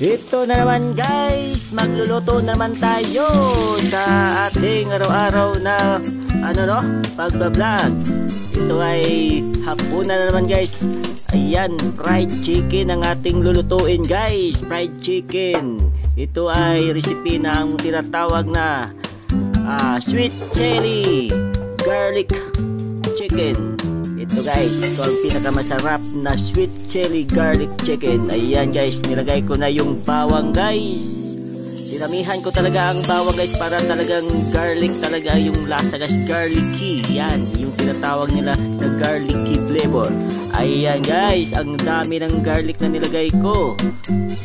Ito na naman guys, magluluto naman tayo sa ating araw-araw na pagbablog. Ito ay hapunan na naman guys. Ayan, fried chicken ang ating lulutuin guys. Fried chicken. Ito ay recipe ng tinatawag na sweet chili garlic chicken. Ito guys, ito ang pinakamasarap na sweet chili garlic chicken. Ayan guys, nilagay ko na yung bawang guys. Dinamihan ko talaga ang bawang guys para talagang garlic talaga yung lasa guys, garlicky. Yan, yung tinatawag nila na garlicky flavor. Ayan guys, ang dami ng garlic na nilagay ko.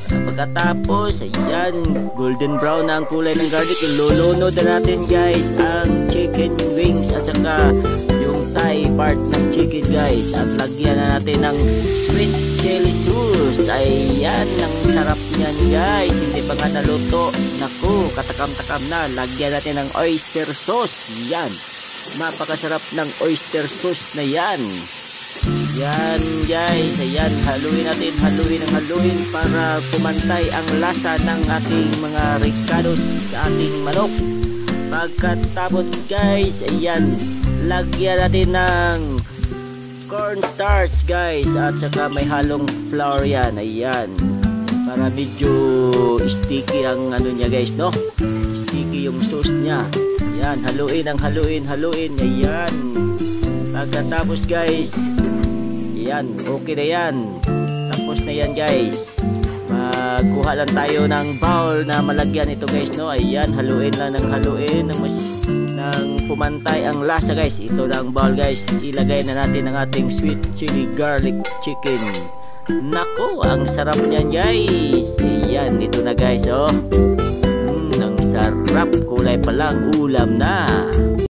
Pagkatapos, ayan, golden brown na ang kulay ng garlic. Lulunod na natin guys ang chicken wings at saka yung thigh part ng chicken guys. At lagyan na natin ng sweet chili sauce. Ayan, ang sarap niyan guys. Hindi pa nga naluto. Naku, katakam-takam na. Lagyan natin ng oyster sauce. Yan, napakasarap ng oyster sauce na yan. Yan guys, ayan, haluin natin, haluin para pumantay ang lasa ng ating mga ricados sa ating manok. Pagkatapos guys, ayan, lagyan natin ng cornstarch guys at saka may halong flour yan. Ayan, para medyo sticky ang niya guys, no? Sticky yung sauce niya. Ayan, haluin. Ayan, pagkatapos guys, yan, okay na yan. Tapos na yan guys. Magkuha lang tayo ng bowl na malagyan ito guys, no? Ayan, haluin lang ng haluin ng pumantay ang lasa guys. Ito lang bowl guys. Ilagay na natin ang ating sweet chili garlic chicken. Nako, ang sarap niyan guys. Ayan, ito na guys, oh. Ang sarap, kulay pa lang, ulam na.